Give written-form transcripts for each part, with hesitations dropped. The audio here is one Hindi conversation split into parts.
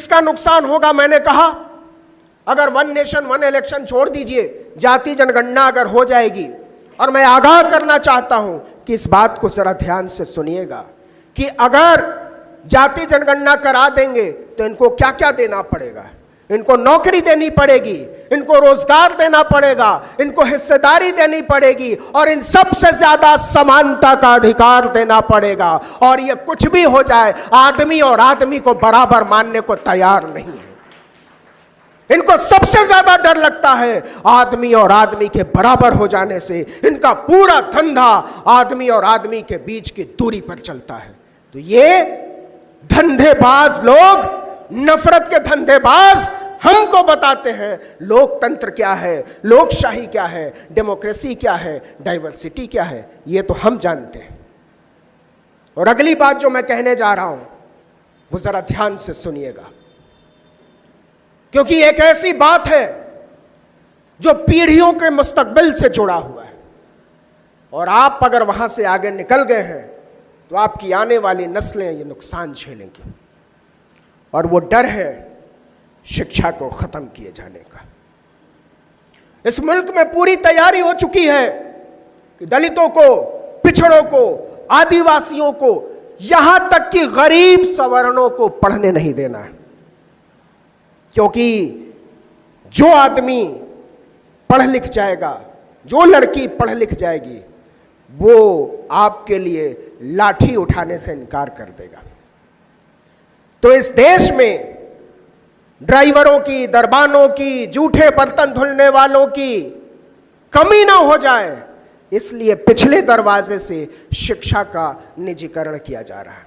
किसका नुकसान होगा? मैंने कहा अगर वन नेशन वन इलेक्शन छोड़ दीजिए, जाति जनगणना अगर हो जाएगी, और मैं आगाह करना चाहता हूं कि इस बात को जरा ध्यान से सुनिएगा कि अगर जाति जनगणना करा देंगे तो इनको क्या क्या देना पड़ेगा? इनको नौकरी देनी पड़ेगी, इनको रोजगार देना पड़ेगा, इनको हिस्सेदारी देनी पड़ेगी, और इन सबसे ज्यादा समानता का अधिकार देना पड़ेगा। और ये कुछ भी हो जाए, आदमी और आदमी को बराबर मानने को तैयार नहीं है। इनको सबसे ज्यादा डर लगता है आदमी और आदमी के बराबर हो जाने से। इनका पूरा धंधा आदमी और आदमी के बीच की दूरी पर चलता है। तो ये धंधेबाज लोग, नफरत के धंधेबाज हमको बताते हैं लोकतंत्र क्या है, लोकशाही क्या है, डेमोक्रेसी क्या है, डाइवर्सिटी क्या है। ये तो हम जानते हैं। और अगली बात जो मैं कहने जा रहा हूं वो जरा ध्यान से सुनिएगा, क्योंकि एक ऐसी बात है जो पीढ़ियों के मुस्तकबिल से जुड़ा हुआ है, और आप अगर वहां से आगे निकल गए हैं तो आपकी आने वाली नस्लें ये नुकसान झेलेंगी। और वो डर है शिक्षा को खत्म किए जाने का। इस मुल्क में पूरी तैयारी हो चुकी है कि दलितों को, पिछड़ों को, आदिवासियों को, यहां तक कि गरीब सवर्णों को पढ़ने नहीं देना है, क्योंकि जो आदमी पढ़ लिख जाएगा, जो लड़की पढ़ लिख जाएगी, वो आपके लिए लाठी उठाने से इनकार कर देगा। तो इस देश में ड्राइवरों की, दरबानों की, जूठे बर्तन धुलने वालों की कमी ना हो जाए, इसलिए पिछले दरवाजे से शिक्षा का निजीकरण किया जा रहा है।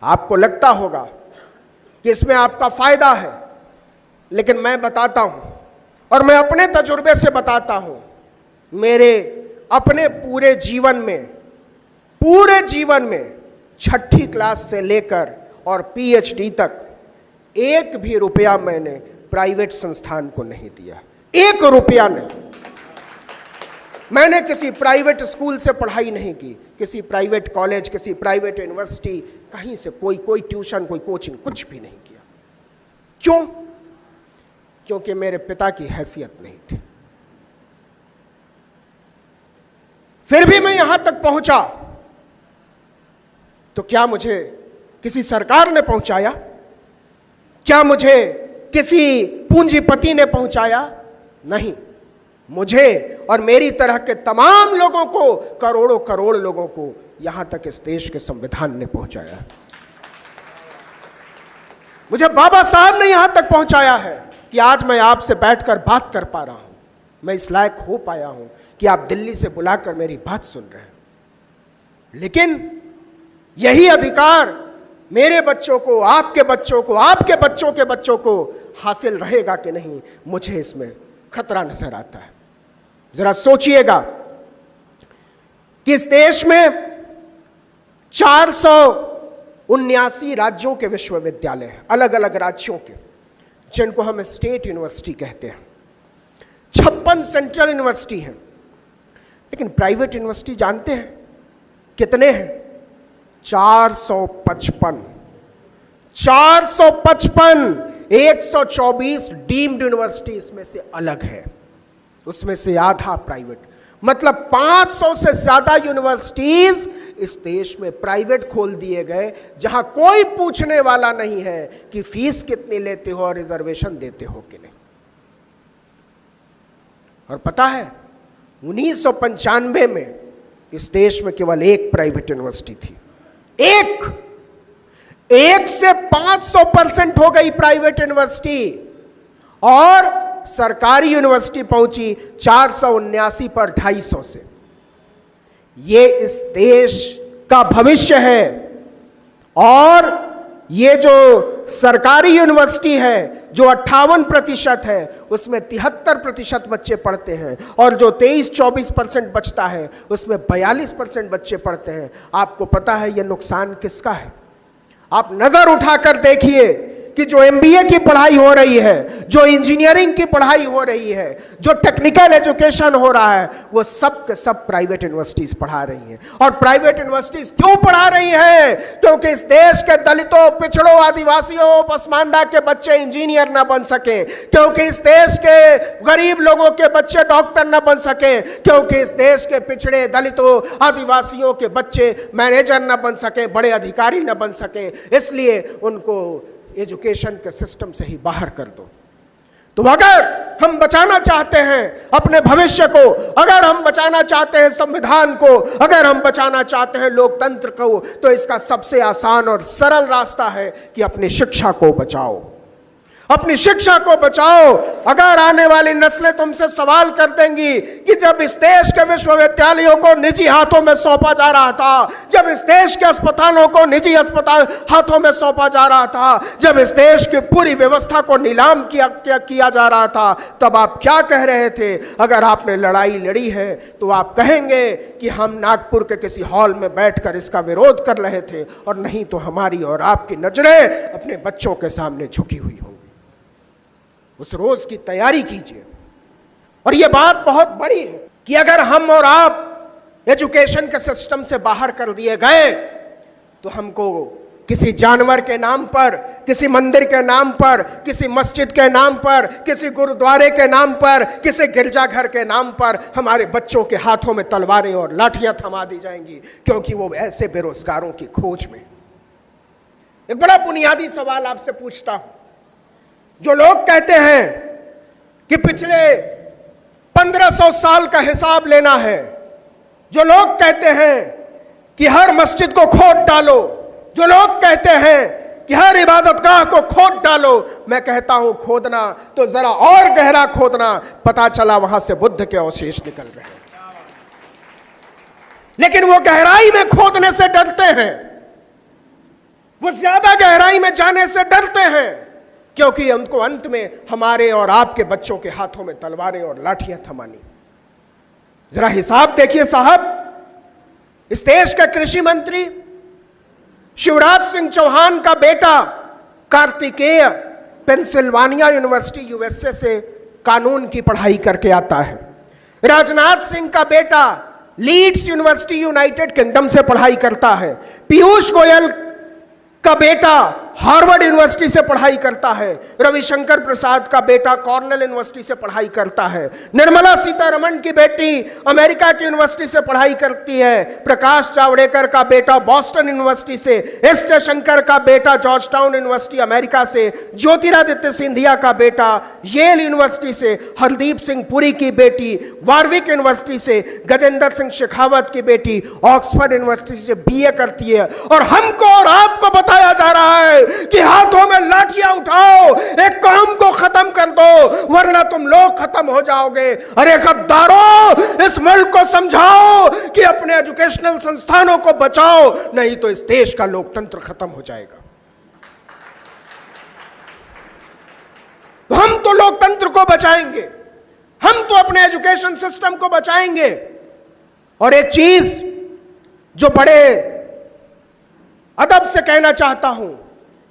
आपको लगता होगा कि इसमें आपका फायदा है, लेकिन मैं बताता हूं और मैं अपने तजुर्बे से बताता हूं, मेरे अपने पूरे जीवन में छठी क्लास से लेकर और पीएचडी तक एक भी रुपया मैंने प्राइवेट संस्थान को नहीं दिया। एक रुपया नहीं। मैंने किसी प्राइवेट स्कूल से पढ़ाई नहीं की, किसी प्राइवेट कॉलेज, किसी प्राइवेट यूनिवर्सिटी, कहीं से कोई ट्यूशन, कोई कोचिंग, कुछ भी नहीं किया। क्यों? क्योंकि मेरे पिता की हैसियत नहीं थी। फिर भी मैं यहां तक पहुंचा तो क्या मुझे किसी सरकार ने पहुंचाया? क्या मुझे किसी पूंजीपति ने पहुंचाया? नहीं। मुझे और मेरी तरह के तमाम लोगों को, करोड़ों करोड़ लोगों को यहां तक इस देश के संविधान ने पहुंचाया। मुझे बाबा साहब ने यहां तक पहुंचाया है कि आज मैं आपसे बैठकर बात कर पा रहा हूं। मैं इस लायक हो पाया हूं कि आप दिल्ली से बुलाकर मेरी बात सुन रहे हैं। लेकिन यही अधिकार मेरे बच्चों को, आपके बच्चों को, आपके बच्चों के बच्चों को हासिल रहेगा कि नहीं, मुझे इसमें खतरा नजर आता है। जरा सोचिएगा कि इस देश में 479 राज्यों के विश्वविद्यालय हैं, अलग अलग राज्यों के, जिनको हम स्टेट यूनिवर्सिटी कहते हैं। 56 सेंट्रल यूनिवर्सिटी हैं। लेकिन प्राइवेट यूनिवर्सिटी जानते हैं कितने हैं? 455। 124 डीम्ड यूनिवर्सिटी इसमें से अलग है, उसमें से आधा प्राइवेट। मतलब 500 से ज्यादा यूनिवर्सिटीज इस देश में प्राइवेट खोल दिए गए, जहां कोई पूछने वाला नहीं है कि फीस कितनी लेते हो और रिजर्वेशन देते हो कि नहीं। और पता है 1995 में इस देश में केवल एक प्राइवेट यूनिवर्सिटी थी। एक से 500% हो गई प्राइवेट यूनिवर्सिटी, और सरकारी यूनिवर्सिटी पहुंची 479 पर 250 से। ये इस देश का भविष्य है। और ये जो सरकारी यूनिवर्सिटी है, जो 58% है, उसमें 73% बच्चे पढ़ते हैं, और जो 23-24% बचता है उसमें 42% बच्चे पढ़ते हैं। आपको पता है ये नुकसान किसका है? आप नजर उठाकर देखिए कि जो MBA की पढ़ाई हो रही है, जो इंजीनियरिंग की पढ़ाई हो रही है, जो टेक्निकल एजुकेशन हो रहा है, वो सब के सब प्राइवेट यूनिवर्सिटीज पढ़ा रही हैं। और प्राइवेट यूनिवर्सिटीज क्यों पढ़ा रही हैं? क्योंकि इस देश के दलितों, पिछड़ों, आदिवासियों, पसमानदा के बच्चे इंजीनियर ना बन सके, क्योंकि इस देश के गरीब लोगों के बच्चे डॉक्टर ना बन सके, क्योंकि इस देश के पिछड़े दलितों, आदिवासियों के बच्चे मैनेजर ना बन सके, बड़े अधिकारी ना बन सके। इसलिए उनको एजुकेशन के सिस्टम से ही बाहर कर दो। तो अगर हम बचाना चाहते हैं अपने भविष्य को, अगर हम बचाना चाहते हैं संविधान को, अगर हम बचाना चाहते हैं लोकतंत्र को, तो इसका सबसे आसान और सरल रास्ता है कि अपनी शिक्षा को बचाओ, अपनी शिक्षा को बचाओ। अगर आने वाली नस्लें तुमसे सवाल कर देंगी कि जब इस देश के विश्वविद्यालयों को निजी हाथों में सौंपा जा रहा था, जब इस देश के अस्पतालों को निजी अस्पताल हाथों में सौंपा जा रहा था, जब इस देश की पूरी व्यवस्था को नीलाम किया जा रहा था, तब आप क्या कह रहे थे? अगर आपने लड़ाई लड़ी है तो आप कहेंगे कि हम नागपुर के किसी हॉल में बैठकर इसका विरोध कर रहे थे, और नहीं तो हमारी और आपकी नजरें अपने बच्चों के सामने झुकी हुई होंगी। उस रोज की तैयारी कीजिए। और यह बात बहुत बड़ी है कि अगर हम और आप एजुकेशन के सिस्टम से बाहर कर दिए गए तो हमको किसी जानवर के नाम पर, किसी मंदिर के नाम पर, किसी मस्जिद के नाम पर, किसी गुरुद्वारे के नाम पर, किसी गिरजाघर के नाम पर हमारे बच्चों के हाथों में तलवारें और लाठियां थमा दी जाएंगी, क्योंकि वो ऐसे बेरोजगारों की खोज में। एक बड़ा बुनियादी सवाल आपसे पूछता हूं। जो लोग कहते हैं कि पिछले 1500 साल का हिसाब लेना है, जो लोग कहते हैं कि हर मस्जिद को खोद डालो, जो लोग कहते हैं कि हर इबादतगाह को खोद डालो, मैं कहता हूं खोदना तो जरा और गहरा खोदना, पता चला वहां से बुद्ध के अवशेष निकल रहे हैं। लेकिन वो गहराई में खोदने से डरते हैं, वो ज्यादा गहराई में जाने से डरते हैं, क्योंकि उनको अंत में हमारे और आपके बच्चों के हाथों में तलवारें और लाठियां थमानी। जरा हिसाब देखिए साहब, इस देश के कृषि मंत्री शिवराज सिंह चौहान का बेटा कार्तिकेय पेंसिल्वानिया यूनिवर्सिटी USA से कानून की पढ़ाई करके आता है। राजनाथ सिंह का बेटा लीड्स यूनिवर्सिटी यूनाइटेड किंगडम से पढ़ाई करता है। पीयूष गोयल का बेटा हार्वर्ड यूनिवर्सिटी से पढ़ाई करता है। रविशंकर प्रसाद का बेटा कॉर्नेल यूनिवर्सिटी से पढ़ाई करता है। निर्मला सीतारमण की बेटी अमेरिका की यूनिवर्सिटी से पढ़ाई करती है। प्रकाश जावड़ेकर का बेटा बॉस्टन यूनिवर्सिटी से, एस जयशंकर का बेटा जॉर्ज टाउन यूनिवर्सिटी अमेरिका से, ज्योतिरादित्य सिंधिया का बेटा येल यूनिवर्सिटी से, हरदीप सिंह पुरी की बेटी वार्विक यूनिवर्सिटी से, गजेंद्र सिंह शेखावत की बेटी ऑक्सफोर्ड यूनिवर्सिटी से BA करती है। और हमको और आपको बताया जा रहा है कि हाथों में लाठियां उठाओ, एक कौम को खत्म कर दो, वरना तुम लोग खत्म हो जाओगे। अरे गद्दारों, इस मुल्क को समझाओ कि अपने एजुकेशनल संस्थानों को बचाओ, नहीं तो इस देश का लोकतंत्र खत्म हो जाएगा। तो हम तो लोकतंत्र को बचाएंगे, हम तो अपने एजुकेशन सिस्टम को बचाएंगे। और एक चीज जो बड़े अदब से कहना चाहता हूं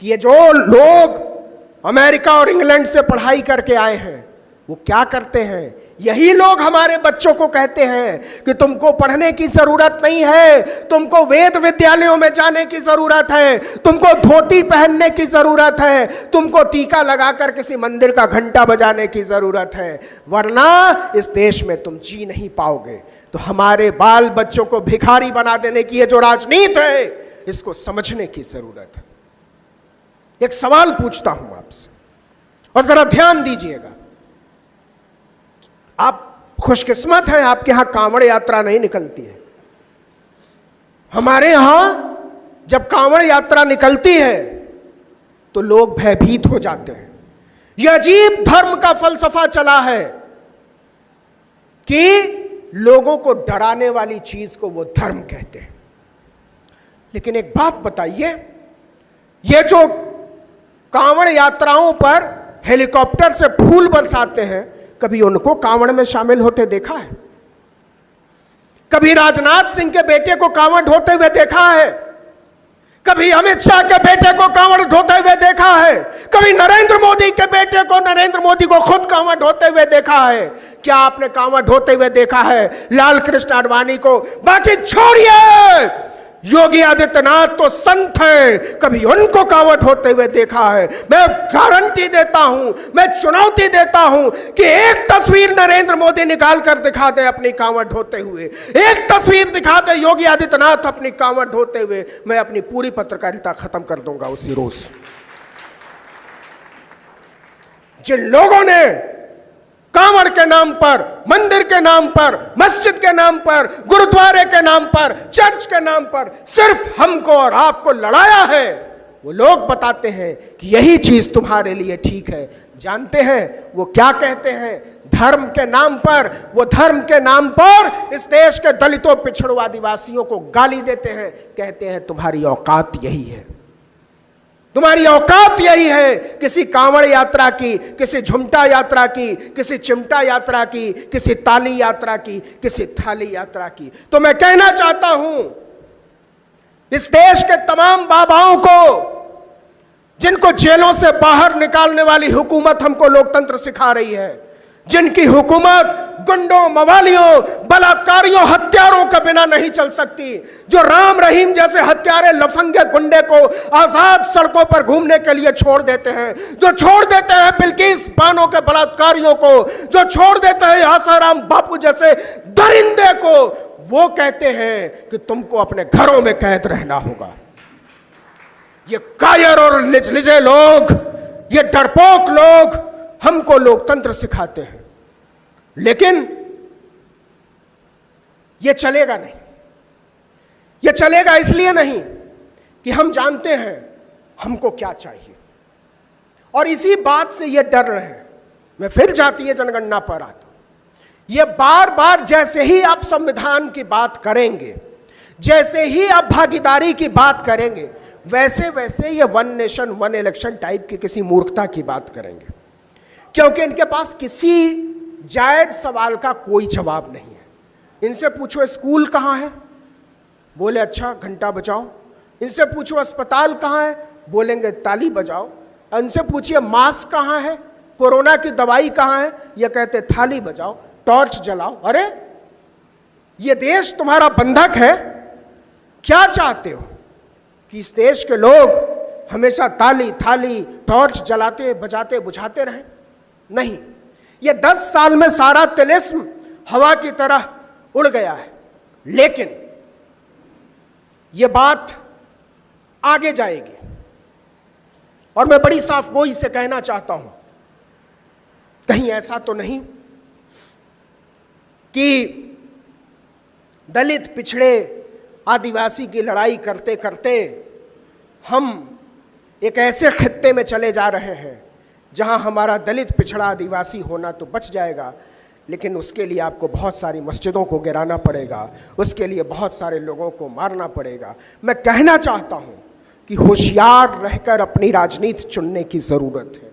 कि ये जो लोग अमेरिका और इंग्लैंड से पढ़ाई करके आए हैं, वो क्या करते हैं? यही लोग हमारे बच्चों को कहते हैं कि तुमको पढ़ने की जरूरत नहीं है, तुमको वेद विद्यालयों में जाने की जरूरत है, तुमको धोती पहनने की जरूरत है, तुमको टीका लगाकर किसी मंदिर का घंटा बजाने की जरूरत है, वरना इस देश में तुम जी नहीं पाओगे। तो हमारे बाल बच्चों को भिखारी बना देने की ये जो राजनीति है, इसको समझने की जरूरत है। एक सवाल पूछता हूं आपसे, और जरा ध्यान दीजिएगा। आप खुशकिस्मत हैं, आपके यहां कांवड़ यात्रा नहीं निकलती है। हमारे यहां जब कांवड़ यात्रा निकलती है तो लोग भयभीत हो जाते हैं। यह अजीब धर्म का फलसफा चला है कि लोगों को डराने वाली चीज को वो धर्म कहते हैं। लेकिन एक बात बताइए, ये जो कांवड़ यात्राओं पर हेलीकॉप्टर से फूल बरसाते हैं, कभी उनको कांवड़ में शामिल होते देखा है? कभी राजनाथ सिंह के बेटे को कांवड़ ढोते हुए देखा है? कभी अमित शाह के बेटे को कांवड़ ढोते हुए देखा है, कभी नरेंद्र मोदी के बेटे को, नरेंद्र मोदी को खुद कांवड़ ढोते हुए देखा है। क्या आपने कांवड़ ढोते हुए देखा है लाल कृष्ण आडवाणी को? बाकी छोड़िए, योगी आदित्यनाथ तो संत हैं, कभी उनको कांवड़ ढोते हुए देखा है? मैं गारंटी देता हूं, मैं चुनौती देता हूं कि एक तस्वीर नरेंद्र मोदी निकाल कर दिखा दे अपनी कांवड़ ढोते हुए, एक तस्वीर दिखा दे योगी आदित्यनाथ अपनी कांवड़ ढोते हुए, मैं अपनी पूरी पत्रकारिता खत्म कर दूंगा उसी रोज। जिन लोगों ने कांवड़ के नाम पर, मंदिर के नाम पर, मस्जिद के नाम पर, गुरुद्वारे के नाम पर, चर्च के नाम पर सिर्फ हमको और आपको लड़ाया है, वो लोग बताते हैं कि यही चीज तुम्हारे लिए ठीक है। जानते हैं वो क्या कहते हैं? धर्म के नाम पर, वो धर्म के नाम पर इस देश के दलितों, पिछड़ों, आदिवासियों को गाली देते हैं। कहते हैं तुम्हारी औकात यही है, तुम्हारी औकात यही है। किसी कांवड़ यात्रा की, किसी झुमटा यात्रा की, किसी चिमटा यात्रा की, किसी ताली यात्रा की, किसी थाली यात्रा की। तो मैं कहना चाहता हूं इस देश के तमाम बाबाओं को, जिनको जेलों से बाहर निकालने वाली हुकूमत हमको लोकतंत्र सिखा रही है, जिनकी हुकूमत गुंडों, मवालियों, बलात्कारियों, हत्यारों के बिना नहीं चल सकती, जो राम रहीम जैसे हत्यारे, लफंगे, गुंडे को आजाद सड़कों पर घूमने के लिए छोड़ देते हैं, जो छोड़ देते हैं बिल्किस बानो के बलात्कारियों को, जो छोड़ देते हैं आसाराम बापू जैसे दरिंदे को, वो कहते हैं कि तुमको अपने घरों में कैद रहना होगा। ये कायर और लिजे लोग, ये डरपोक लोग हमको लोकतंत्र सिखाते हैं, लेकिन ये चलेगा नहीं। ये चलेगा इसलिए नहीं कि हम जानते हैं हमको क्या चाहिए, और इसी बात से ये डर रहे हैं। मैं फिर जातीय जनगणना पर आता हूं। ये बार बार जैसे ही आप संविधान की बात करेंगे, जैसे ही आप भागीदारी की बात करेंगे, वैसे वैसे ये one nation one election type की किसी मूर्खता की बात करेंगे, क्योंकि इनके पास किसी जायज सवाल का कोई जवाब नहीं है। इनसे पूछो स्कूल कहाँ है, बोले अच्छा घंटा बजाओ। इनसे पूछो अस्पताल कहाँ है, बोलेंगे ताली बजाओ। इनसे पूछिए मास्क कहाँ है, कोरोना की दवाई कहाँ है, ये कहते थाली बजाओ, टॉर्च जलाओ। अरे ये देश तुम्हारा बंधक है, क्या चाहते हो कि इस देश के लोग हमेशा ताली, थाली, टॉर्च जलाते, बजाते, बुझाते रहें? नहीं, ये 10 साल में सारा तिलिस्म हवा की तरह उड़ गया है। लेकिन ये बात आगे जाएगी, और मैं बड़ी साफगोई से कहना चाहता हूं, कहीं ऐसा तो नहीं कि दलित, पिछड़े, आदिवासी की लड़ाई करते करते हम एक ऐसे खित्ते में चले जा रहे हैं जहां हमारा दलित, पिछड़ा, आदिवासी होना तो बच जाएगा, लेकिन उसके लिए आपको बहुत सारी मस्जिदों को गिराना पड़ेगा, उसके लिए बहुत सारे लोगों को मारना पड़ेगा। मैं कहना चाहता हूं कि होशियार रहकर अपनी राजनीति चुनने की जरूरत है,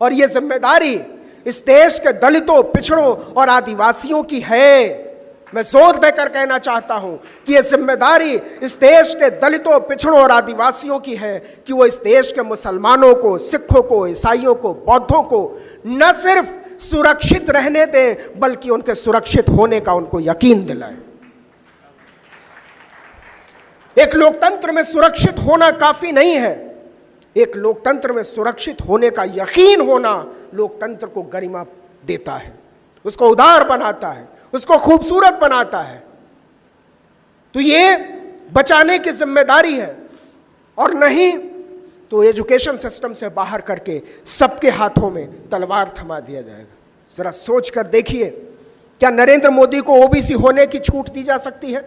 और ये जिम्मेदारी इस देश के दलितों, पिछड़ों और आदिवासियों की है। मैं जोर देकर कहना चाहता हूं कि यह जिम्मेदारी इस देश के दलितों, पिछड़ों और आदिवासियों की है कि वो इस देश के मुसलमानों को, सिखों को, ईसाइयों को, बौद्धों को न सिर्फ सुरक्षित रहने दें, बल्कि उनके सुरक्षित होने का उनको यकीन दिलाएं। एक लोकतंत्र में सुरक्षित होना काफी नहीं है, एक लोकतंत्र में सुरक्षित होने का यकीन होना लोकतंत्र को गरिमा देता है, उसको उदार बनाता है, उसको खूबसूरत बनाता है। तो ये बचाने की जिम्मेदारी है, और नहीं तो एजुकेशन सिस्टम से बाहर करके सबके हाथों में तलवार थमा दिया जाएगा। जरा सोच कर देखिए, क्या नरेंद्र मोदी को ओबीसी होने की छूट दी जा सकती है?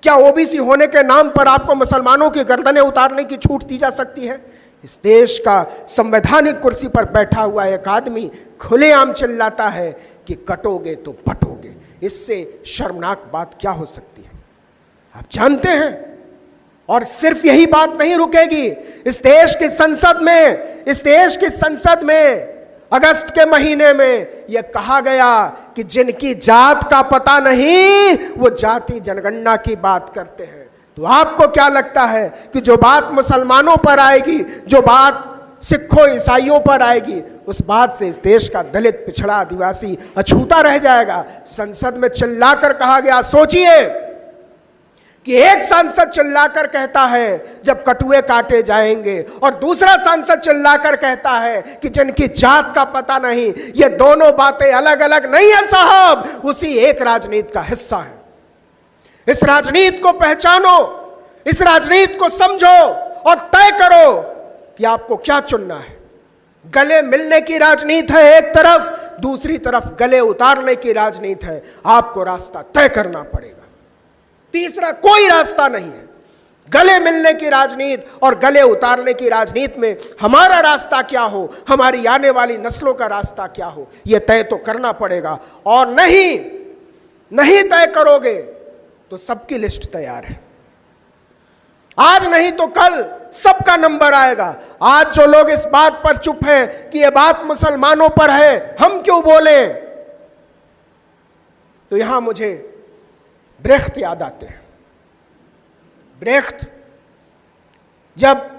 क्या ओबीसी होने के नाम पर आपको मुसलमानों की गर्दनें उतारने की छूट दी जा सकती है? इस देश का संवैधानिक कुर्सी पर बैठा हुआ एक आदमी खुलेआम चिल्लाता है कि कटोगे तो पटोगे। इससे शर्मनाक बात क्या हो सकती है? आप जानते हैं, और सिर्फ यही बात नहीं रुकेगी। इस देश की संसद में अगस्त के महीने में यह कहा गया कि जिनकी जात का पता नहीं वो जाति जनगणना की बात करते हैं। तो आपको क्या लगता है कि जो बात मुसलमानों पर आएगी, जो बात सिखों ईसाइयों पर आएगी, उस बात से इस देश का दलित, पिछड़ा, आदिवासी अछूता रह जाएगा? संसद में चिल्लाकर कहा गया, सोचिए कि एक सांसद चिल्लाकर कहता है जब कटुए काटे जाएंगे, और दूसरा सांसद चिल्लाकर कहता है कि जिनकी जात का पता नहीं। ये दोनों बातें अलग अलग नहीं है साहब, उसी एक राजनीति का हिस्सा है। इस राजनीति को पहचानो, इस राजनीति को समझो और तय करो कि आपको क्या चुनना है। गले मिलने की राजनीति है एक तरफ, दूसरी तरफ गले उतारने की राजनीति है। आपको रास्ता तय करना पड़ेगा, तीसरा कोई रास्ता नहीं है। गले मिलने की राजनीति और गले उतारने की राजनीति में हमारा रास्ता क्या हो, हमारी आने वाली नस्लों का रास्ता क्या हो, यह तय तो करना पड़ेगा। और नहीं तय करोगे तो सबकी लिस्ट तैयार है। आज नहीं तो कल सबका नंबर आएगा। आज जो लोग इस बात पर चुप हैं कि यह बात मुसलमानों पर है, हम क्यों बोले, तो यहां मुझे ब्रेख्त याद आते हैं। ब्रेख्त जब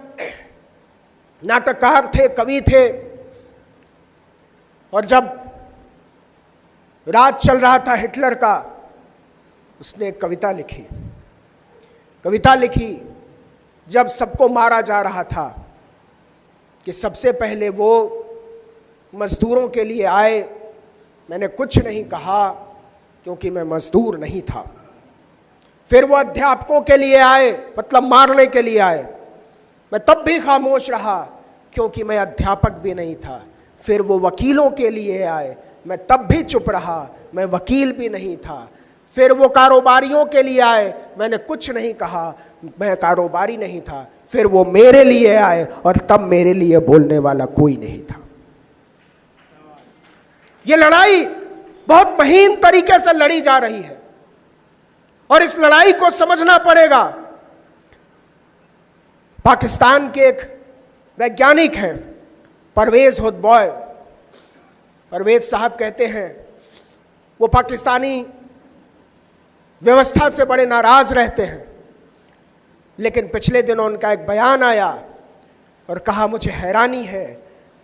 नाटककार थे, कवि थे, और जब राज चल रहा था हिटलर का, उसने एक कविता लिखी जब सबको मारा जा रहा था, कि सबसे पहले वो मजदूरों के लिए आए, मैंने कुछ नहीं कहा क्योंकि मैं मजदूर नहीं था। फिर वो अध्यापकों के लिए आए, मतलब मारने के लिए आए, मैं तब भी खामोश रहा क्योंकि मैं अध्यापक भी नहीं था। फिर वो वकीलों के लिए आए, मैं तब भी चुप रहा, मैं वकील भी नहीं था। फिर वो कारोबारियों के लिए आए, मैंने कुछ नहीं कहा, मैं कारोबारी नहीं था। फिर वो मेरे लिए आए और तब मेरे लिए बोलने वाला कोई नहीं था। ये लड़ाई बहुत महीन तरीके से लड़ी जा रही है और इस लड़ाई को समझना पड़ेगा। पाकिस्तान के एक वैज्ञानिक हैं परवेज होतबॉय, परवेज साहब कहते हैं वो पाकिस्तानी व्यवस्था से बड़े नाराज रहते हैं, लेकिन पिछले दिनों उनका एक बयान आया और कहा मुझे हैरानी है,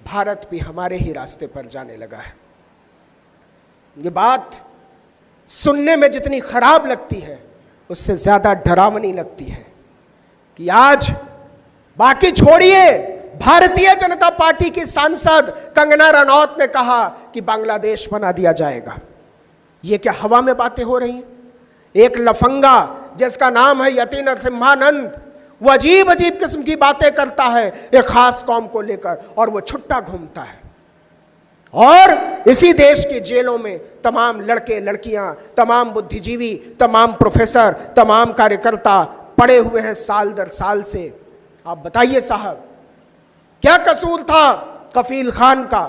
भारत भी हमारे ही रास्ते पर जाने लगा है। ये बात सुनने में जितनी खराब लगती है उससे ज्यादा डरावनी लगती है कि आज बाकी छोड़िए, भारतीय जनता पार्टी की सांसद कंगना रनौत ने कहा कि बांग्लादेश बना दिया जाएगा। ये क्या हवा में बातें हो रही हैं? एक लफंगा जिसका नाम है यति नरसिम्हानंद, वो अजीब अजीब किस्म की बातें करता है एक खास कौम को लेकर, और वो छुट्टा घूमता है। और इसी देश की जेलों में तमाम लड़के लड़कियां, तमाम बुद्धिजीवी, तमाम प्रोफेसर, तमाम कार्यकर्ता पड़े हुए हैं साल दर साल से। आप बताइए साहब, क्या कसूर था कफील खान का?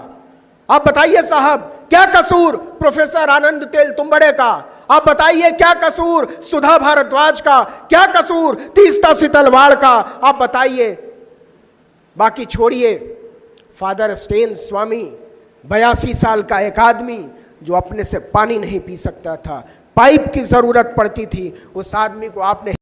आप बताइए साहब, क्या कसूर प्रोफेसर आनंद तेलतुंबड़े का? आप बताइए क्या कसूर सुधा भारद्वाज का? क्या कसूर तीस्ता सितलवाड़ का? आप बताइए। बाकी छोड़िए फादर स्टेन स्वामी, 82 साल का एक आदमी जो अपने से पानी नहीं पी सकता था, पाइप की जरूरत पड़ती थी, उस आदमी को आपने